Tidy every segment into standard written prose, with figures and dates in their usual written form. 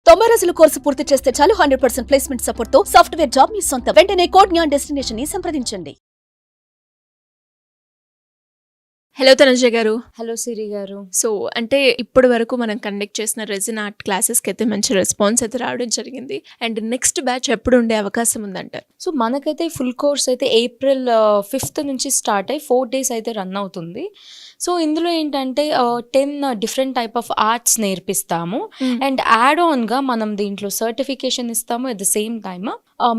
90 రోజుల కోర్సు పూర్తి చేస్తే చాలు 100% ప్లేస్మెంట్ సపోర్ట్ తో సాఫ్ట్వేర్ జాబ్ మీ సొంతం. వెంటనే కోడ్ జ్ఞాన్ డెస్టినేషన్ ని సంప్రదించండి. హలో తనుజ గారు. హలో సిరి గారు. సో అంటే ఇప్పటి వరకు మనం కండక్ట్ చేసిన రెజిన్ ఆర్ట్ క్లాసెస్కి అయితే మంచి రెస్పాన్స్ అయితే రావడం జరిగింది. అండ్ నెక్స్ట్ బ్యాచ్ ఎప్పుడు ఉండే అవకాశం ఉందంటారు? సో మనకైతే ఫుల్ కోర్స్ అయితే ఏప్రిల్ 5th నుంచి స్టార్ట్ అయ్యి 4 days అయితే రన్ అవుతుంది. సో ఇందులో ఏంటంటే 10 డిఫరెంట్ టైప్ ఆఫ్ ఆర్ట్స్ నేర్పిస్తాము. అండ్ యాడ్ ఆన్గా మనం దీంట్లో సర్టిఫికేషన్ ఇస్తాము. At the same time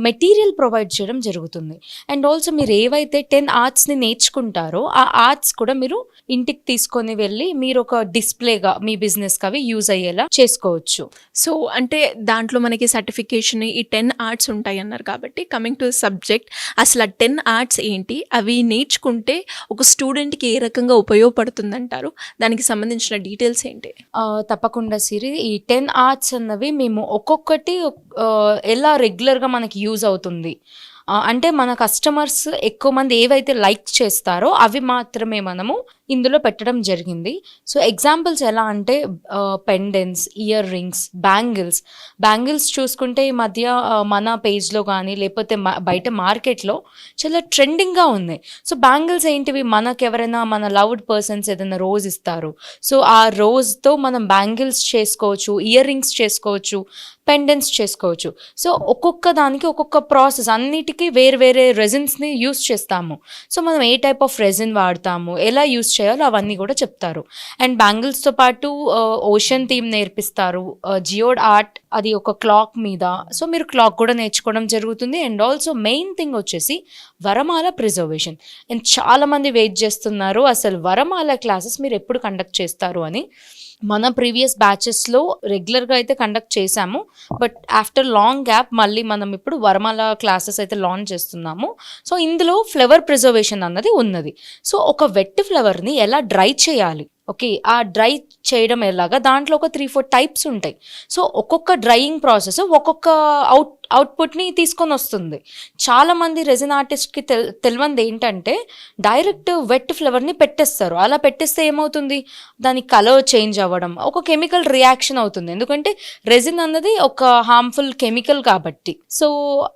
material provide చేయడం జరుగుతుంది. అండ్ ఆల్సో మీరు ఏవైతే 10 ఆర్ట్స్ని నేర్చుకుంటారో ఆ ఆర్ట్స్ కూడా మీరు ఇంటికి తీసుకొని వెళ్ళి మీరు ఒక డిస్ప్లేగా మీ బిజినెస్కి అవి యూజ్ అయ్యేలా చేసుకోవచ్చు. సో అంటే దాంట్లో మనకి సర్టిఫికేషన్ ఈ 10 ఆర్ట్స్ ఉంటాయి అన్నారు కాబట్టి కమింగ్ టు సబ్జెక్ట్, అసలు ఆ 10 ఆర్ట్స్ ఏంటి, అవి నేర్చుకుంటే ఒక స్టూడెంట్కి ఏ రకంగా ఉపయోగపడుతుందంటారు, దానికి సంబంధించిన డీటెయిల్స్ ఏంటి? తప్పకుండా సిరి, ఈ 10 ఆర్ట్స్ అన్నవి మేము ఒక్కొక్కటి ఎలా రెగ్యులర్గా మనకి యూజ్ అవుతుంది అంటే మన కస్టమర్స్ ఎక్కువ మంది ఏవైతే లైక్ చేస్తారో అవి మాత్రమే మనము ఇందులో పెట్టడం జరిగింది. సో ఎగ్జాంపుల్స్ ఎలా అంటే పెండెంట్స్, ఇయర్ రింగ్స్, బ్యాంగిల్స్ చూసుకుంటే ఈ మధ్య మన పేజ్లో కానీ లేకపోతే బయట మార్కెట్లో చాలా ట్రెండింగ్గా ఉన్నాయి. సో బ్యాంగిల్స్ ఏంటివి, మనకు ఎవరైనా మన లవ్డ్ పర్సన్స్ ఏదైనా రోజ్ ఇస్తారు, సో ఆ రోజుతో మనం బ్యాంగిల్స్ చేసుకోవచ్చు, ఇయర్ రింగ్స్ చేసుకోవచ్చు, పెండెంట్స్ చేసుకోవచ్చు. సో ఒక్కొక్క దానికి ఒక్కొక్క ప్రాసెస్, అన్నిటికీ వేరే రెజిన్స్ని యూస్ చేస్తాము. సో మనం ఏ టైప్ ఆఫ్ రెజిన్ వాడతాము, ఎలా యూస్ చేయాలో అవన్నీ కూడా చెప్తారు. అండ్ బ్యాంగిల్స్తో పాటు ఓషన్ థీమ్ నేర్పిస్తారు, జియోడ్ ఆర్ట్, అది ఒక క్లాక్ మీద. సో మీరు క్లాక్ కూడా నేర్చుకోవడం జరుగుతుంది. అండ్ ఆల్సో మెయిన్ థింగ్ వచ్చేసి వరమాల ప్రిజర్వేషన్. అండ్ చాలామంది వెయిట్ చేస్తున్నారు అసలు వరమాల క్లాసెస్ మీరు ఎప్పుడు కండక్ట్ చేస్తారు అని. మన ప్రీవియస్ బ్యాచెస్లో రెగ్యులర్గా అయితే కండక్ట్ చేశాము, బట్ ఆఫ్టర్ లాంగ్ గ్యాప్ మళ్ళీ మనం ఇప్పుడు వరమాల క్లాసెస్ అయితే లాంచ్ చేస్తున్నాము. సో ఇందులో ఫ్లవర్ ప్రిజర్వేషన్ అన్నది ఉన్నది. సో ఒక వెట్ ఫ్లవర్ని ఎలా డ్రై చేయాలి, ఓకే, ఆ డ్రై చేయడం ఎలాగా, దాంట్లో ఒక 3-4 టైప్స్ ఉంటాయి. సో ఒక్కొక్క డ్రైయింగ్ ప్రాసెస్ ఒక్కొక్క అవుట్పుట్ని తీసుకొని వస్తుంది. చాలామంది రెజిన్ ఆర్టిస్ట్కి తెలియంది ఏంటంటే డైరెక్ట్ వెట్ ఫ్లవర్ని పెట్టేస్తారు. అలా పెట్టేస్తే ఏమవుతుంది, దాని కలర్ చేంజ్ అవ్వడం, ఒక కెమికల్ రియాక్షన్ అవుతుంది. ఎందుకంటే రెజిన్ అన్నది ఒక హార్మ్ఫుల్ కెమికల్ కాబట్టి. సో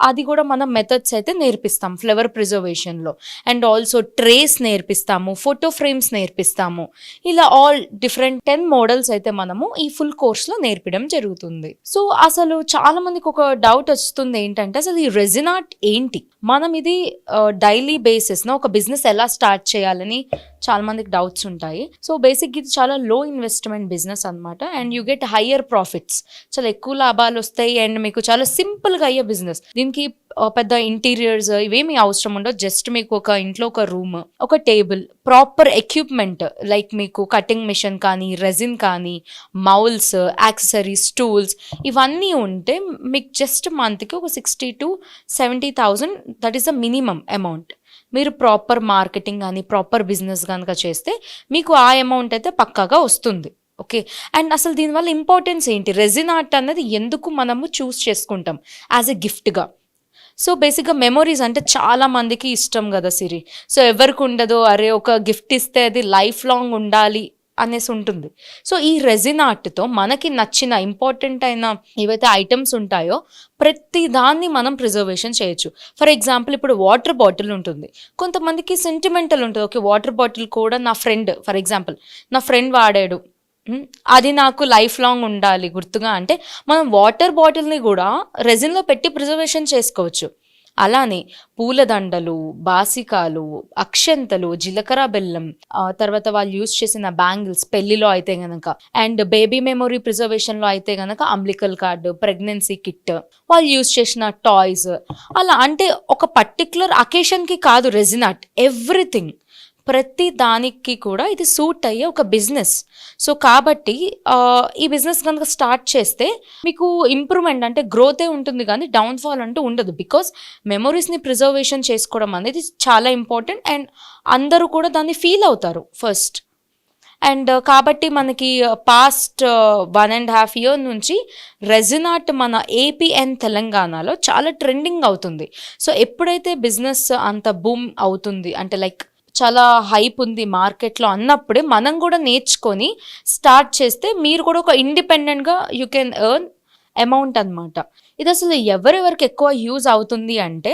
అది కూడా మనం మెథడ్స్ అయితే నేర్పిస్తాం ఫ్లవర్ ప్రిజర్వేషన్లో. అండ్ ఆల్సో ట్రేస్ నేర్పిస్తాము, ఫోటో ఫ్రేమ్స్ నేర్పిస్తాము. ఇలా ఆల్ డిఫరెంట్ 10 మోడల్స్ అయితే మనము ఈ ఫుల్ కోర్స్లో నేర్పడం జరుగుతుంది. సో అసలు చాలా మందికి ఒక డౌట్ వస్తుంది ఏంటంటే అసలు ఈ రెజిన్ ఆర్ట్ ఏంటి, మనం ఇది డైలీ బేసిస్న ఒక బిజినెస్ ఎలా స్టార్ట్ చేయాలని చాలా మందికి డౌట్స్ ఉంటాయి. సో బేసిక్ ఇది చాలా లో ఇన్వెస్ట్మెంట్ బిజినెస్ అనమాట. And you get higher profits, చాలా ఎక్కువ లాభాలు వస్తాయి. అండ్ మీకు చాలా సింపుల్గా అయ్యే బిజినెస్. దీనికి పెద్ద ఇంటీరియర్స్ ఇవేమి అవసరం ఉండవు. జస్ట్ మీకు ఒక ఇంట్లో ఒక రూమ్, ఒక టేబుల్, ప్రాపర్ ఎక్విప్మెంట్ లైక్ మీకు కటింగ్ మిషన్ కానీ, రెజిన్ కానీ, మౌల్స్, యాక్సెసరీస్, టూల్స్ ఇవన్నీ ఉంటే మీకు జస్ట్ మంత్కి ఒక 60,000 to 70,000, that is the minimum amount. మీరు ప్రాపర్ మార్కెటింగ్ కానీ ప్రాపర్ బిజినెస్ కనుక చేస్తే మీకు ఆ అమౌంట్ అయితే పక్కాగా వస్తుంది. ఓకే, అండ్ అసలు దీనివల్ల ఇంపార్టెన్స్ ఏంటి, రెజిన్ ఆర్ట్ అన్నది ఎందుకు మనము చూస్ చేసుకుంటాం యాజ్ ఎ గిఫ్ట్గా. సో బేసిక్గా మెమొరీస్ అంటే చాలా మందికి ఇష్టం కదా సిరి. సో ఎవరికి ఉండదో, అరే ఒక గిఫ్ట్ ఇస్తే అది లైఫ్ లాంగ్ ఉండాలి అనేసి ఉంటుంది. సో ఈ రెజిన్ ఆర్ట్తో మనకి నచ్చిన ఇంపార్టెంట్ అయిన ఏవైతే ఐటమ్స్ ఉంటాయో ప్రతి దాన్ని మనం ప్రిజర్వేషన్ చేయొచ్చు. ఫర్ ఎగ్జాంపుల్ ఇప్పుడు వాటర్ బాటిల్ ఉంటుంది, కొంతమందికి సెంటిమెంటల్ ఉంటుంది. ఓకే, వాటర్ బాటిల్ కూడా నా ఫ్రెండ్, ఫర్ ఎగ్జాంపుల్ నా ఫ్రెండ్ వాడాడు, అది నాకు లైఫ్ లాంగ్ ఉండాలి గుర్తుగా అంటే మనం వాటర్ బాటిల్ని కూడా రెజిన్లో పెట్టి ప్రిజర్వేషన్ చేసుకోవచ్చు. అలానే పూలదండలు, బాసికాలు, అక్షంతలు, జీలకర్ర బెల్లం, తర్వాత వాళ్ళు యూజ్ చేసిన బ్యాంగిల్స్ పెళ్లిలో అయితే గనక, అండ్ బేబీ మెమొరీ ప్రిజర్వేషన్లో అయితే గనక అంబ్లికల్ కార్డు, ప్రెగ్నెన్సీ కిట్, వాళ్ళు యూజ్ చేసిన టాయ్స్, అలా అంటే ఒక పర్టిక్యులర్ అకేషన్కి కాదు రెజిన్ ఆర్ట్, ఎవ్రీథింగ్ ప్రతి దానికి కూడా ఇది సూట్ అయ్యే ఒక బిజినెస్. సో కాబట్టి ఈ బిజినెస్ కనుక స్టార్ట్ చేస్తే మీకు ఇంప్రూవ్మెంట్ అంటే గ్రోతే ఉంటుంది కానీ డౌన్ఫాల్ అంటూ ఉండదు. బికాస్ మెమొరీస్ని ప్రిజర్వేషన్ చేసుకోవడం అనేది చాలా ఇంపార్టెంట్ అండ్ అందరూ కూడా దాన్ని ఫీల్ అవుతారు ఫస్ట్. అండ్ కాబట్టి మనకి పాస్ట్ 1.5 year నుంచి రెజిన్ ఆర్ట్ మన ఏపీ అండ్ తెలంగాణలో చాలా ట్రెండింగ్ అవుతుంది. సో ఎప్పుడైతే బిజినెస్ అంత బూమ్ అవుతుంది అంటే లైక్ చాలా హైప్ ఉంది మార్కెట్లో అన్నప్పుడే మనం కూడా నేర్చుకొని స్టార్ట్ చేస్తే మీరు కూడా ఒక ఇండిపెండెంట్గా యూ కెన్ ఎర్న్ అమౌంట్ అన్నమాట. ఇది అసలు ఎవరెవరికి ఎక్కువ యూజ్ అవుతుంది అంటే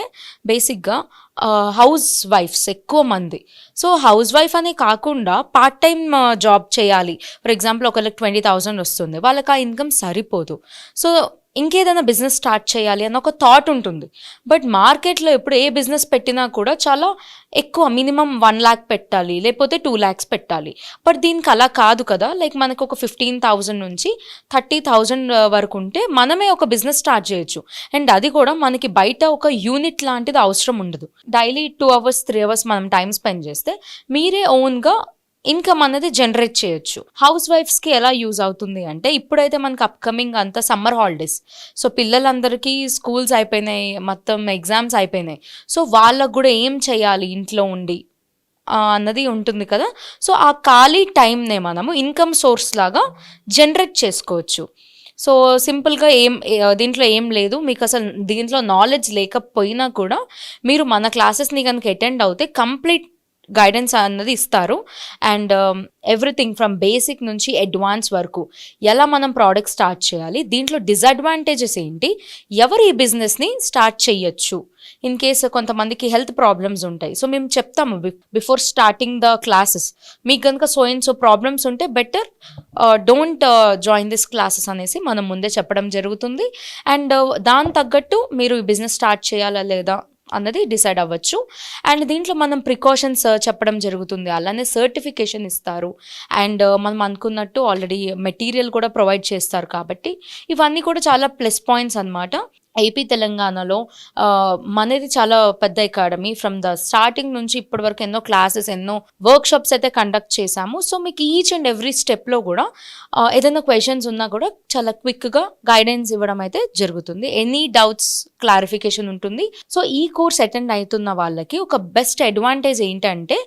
బేసిక్గా హౌస్ వైఫ్స్ ఎక్కువ మంది. సో హౌస్ వైఫ్ అనే కాకుండా పార్ట్ టైం జాబ్ చేయాలి. ఫర్ ఎగ్జాంపుల్ ఒకళ్ళకి 20,000 వస్తుంది, వాళ్ళకి ఆ ఇన్కమ్ సరిపోదు. సో ఇంకేదైనా బిజినెస్ స్టార్ట్ చేయాలి అన్న ఒక థాట్ ఉంటుంది. బట్ మార్కెట్లో ఎప్పుడు ఏ బిజినెస్ పెట్టినా కూడా చాలా ఎక్కువ, మినిమం 1 lakh పెట్టాలి, లేకపోతే 2 lakhs పెట్టాలి. బట్ దీనికి అలా కాదు కదా. లైక్ మనకు ఒక 15,000 నుంచి 30,000 వరకు ఉంటే మనమే ఒక బిజినెస్ స్టార్ట్ చేయొచ్చు. అండ్ అది కూడా మనకి బయట ఒక యూనిట్ లాంటిది అవసరం ఉండదు. డైలీ 2 hours 3 hours మనం టైం స్పెండ్ చేస్తే మీరే ఓన్గా ఇన్కమ్ అనేది జనరేట్ చేయొచ్చు. హౌస్ వైఫ్స్కి ఎలా యూజ్ అవుతుంది అంటే ఇప్పుడైతే మనకి అప్కమింగ్ అంతా సమ్మర్ హాలిడేస్. సో పిల్లలందరికీ స్కూల్స్ అయిపోయినాయి, మొత్తం ఎగ్జామ్స్ అయిపోయినాయి. సో వాళ్ళకు కూడా ఏం చేయాలి ఇంట్లో ఉండి అన్నది ఉంటుంది కదా. సో ఆ ఖాళీ టైంనే మనము ఇన్కమ్ సోర్స్ లాగా జనరేట్ చేసుకోవచ్చు. సో సింపుల్గా దీంట్లో ఏం లేదు, మీకు అసలు దీంట్లో నాలెడ్జ్ లేకపోయినా కూడా మీరు మన క్లాసెస్ని కనుక అటెండ్ అవుతే కంప్లీట్ గైడెన్స్ అన్నది ఇస్తారు. అండ్ ఎవ్రీథింగ్ ఫ్రమ్ బేసిక్ నుంచి అడ్వాన్స్ వరకు ఎలా మనం ప్రోడక్ట్ స్టార్ట్ చేయాలి, దీంట్లో డిసడ్వాంటేజెస్ ఏంటి, ఎవరు ఈ బిజినెస్ని స్టార్ట్ చేయొచ్చు, ఇన్ కేసు కొంతమందికి హెల్త్ ప్రాబ్లమ్స్ ఉంటాయి. సో మేము చెప్తాము బిఫోర్ స్టార్టింగ్ ద క్లాసెస్, మీకు కనుక సో ప్రాబ్లమ్స్ ఉంటే better don't join this classes అనేసి మనం ముందే చెప్పడం జరుగుతుంది. అండ్ దాని తగ్గట్టు మీరు ఈ బిజినెస్ స్టార్ట్ చేయాలా లేదా అన్నది డిసైడ్ అవ్వచ్చు. అండ్ దీంట్లో మనం ప్రికాషన్స్ చెప్పడం జరుగుతుంది, అలానే సర్టిఫికేషన్ ఇస్తారు. అండ్ మనం అనుకున్నట్టు ఆల్రెడీ మెటీరియల్ కూడా ప్రొవైడ్ చేస్తారు. కాబట్టి ఇవన్నీ కూడా చాలా ప్లస్ పాయింట్స్ అన్నమాట. ఏపీ తెలంగాణలో మనది చాలా పెద్ద అకాడమీ. ఫ్రమ్ ద స్టార్టింగ్ నుంచి ఇప్పటి వరకు ఎన్నో క్లాసెస్, ఎన్నో వర్క్షాప్స్ అయితే కండక్ట్ చేశాము. సో మీకు ఈచ్ అండ్ ఎవ్రీ స్టెప్లో కూడా ఏదైనా క్వశ్చన్స్ ఉన్నా కూడా చాలా క్విక్గా గైడెన్స్ ఇవ్వడం అయితే జరుగుతుంది. ఎనీ డౌట్స్ క్లారిఫికేషన్ ఉంటుంది. సో ఈ కోర్స్ అటెండ్ అవుతున్న వాళ్ళకి ఒక బెస్ట్ అడ్వాంటేజ్ ఏంటంటే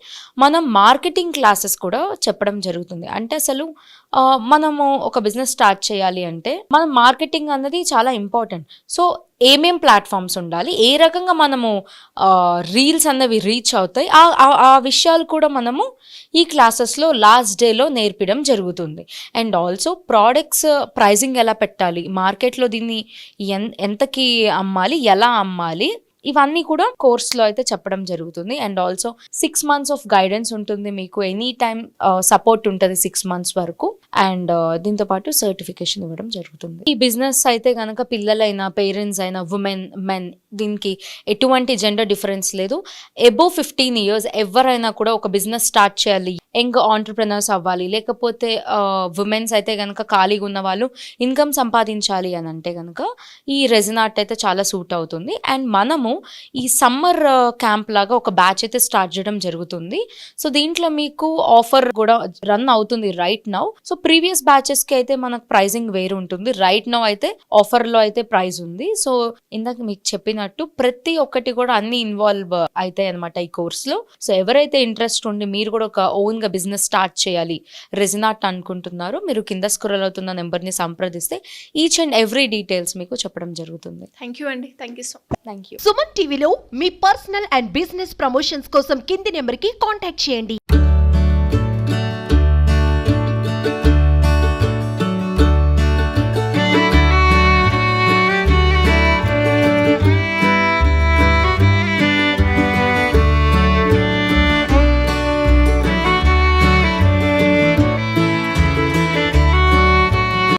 మనం మార్కెటింగ్ క్లాసెస్ కూడా చెప్పడం జరుగుతుంది. అంటే అసలు మనము ఒక బిజినెస్ స్టార్ట్ చేయాలి అంటే మనం మార్కెటింగ్ అన్నది చాలా ఇంపార్టెంట్. సో ఏమేం ప్లాట్ఫామ్స్ ఉండాలి, ఏ రకంగా మనము రీల్స్ అన్నవి రీచ్ అవుతాయి, ఆ విషయాలు కూడా మనము ఈ క్లాసెస్లో లాస్ట్ డేలో నేర్పడం జరుగుతుంది. అండ్ ఆల్సో ప్రోడక్ట్స్ ప్రైజింగ్ ఎలా పెట్టాలి, మార్కెట్లో దీన్ని ఎంతకి అమ్మాలి, ఎలా అమ్మాలి, ఇవన్నీ కూడా కోర్స్లో అయితే చెప్పడం జరుగుతుంది. And also 6 months of guidance ఉంటుంది మీకు. ఎనీ టైమ్ సపోర్ట్ ఉంటుంది 6 months వరకు. అండ్ దీంతో పాటు సర్టిఫికేషన్ ఇవ్వడం జరుగుతుంది. ఈ బిజినెస్ అయితే కనుక పిల్లలైనా, పేరెంట్స్ అయినా, ఉమెన్, మెన్, దీనికి ఎటువంటి జెండర్ డిఫరెన్స్ లేదు. అబోవ్ 15 years ఎవరైనా కూడా ఒక బిజినెస్ స్టార్ట్ చేయాలి, యంగ్ ఆంటర్ప్రెనర్స్ అవ్వాలి, లేకపోతే ఉమెన్స్ అయితే కనుక ఖాళీగా ఉన్న వాళ్ళు ఇన్కమ్ సంపాదించాలి అని అంటే కనుక ఈ రెజిన్ ఆర్ట్ అయితే చాలా సూట్ అవుతుంది. అండ్ మనము ఈ సమ్మర్ క్యాంప్ లాగా ఒక బ్యాచ్ అయితే స్టార్ట్ చేయడం జరుగుతుంది. సో దీంట్లో మీకు ఆఫర్ కూడా రన్ అవుతుంది రైట్ నౌ. సో ప్రీవియస్ బ్యాచెస్కి అయితే మనకు ప్రైజింగ్ వేరు ఉంటుంది. రైట్ నౌ అయితే ఆఫర్లో అయితే ప్రైజ్ ఉంది. సో ఇందాక మీకు చెప్పినట్టు ప్రతి ఒక్కటి కూడా అన్ని ఇన్వాల్వ్ అవుతాయి అనమాట ఈ కోర్స్లో. సో ఎవరైతే ఇంట్రెస్ట్ ఉండి మీరు కూడా ఒక ఓన్గా బిజినెస్ స్టార్ట్ చేయాలి, రెజిన్ ఆర్ట్ అనుకుంటున్నారు, మీరు కింద స్క్రోల్ అవుతున్న నెంబర్ని సంప్రదిస్తే ఈచ్ అండ్ ఎవ్రీ డీటెయిల్స్ మీకు చెప్పడం జరుగుతుంది. థ్యాంక్ యూ అండి, thank you so thank you. Suman టీవీలో మీ పర్సనల్ అండ్ బిజినెస్ ప్రమోషన్స్ కోసం కింది నెంబర్కి కాంటాక్ట్ చేయండి.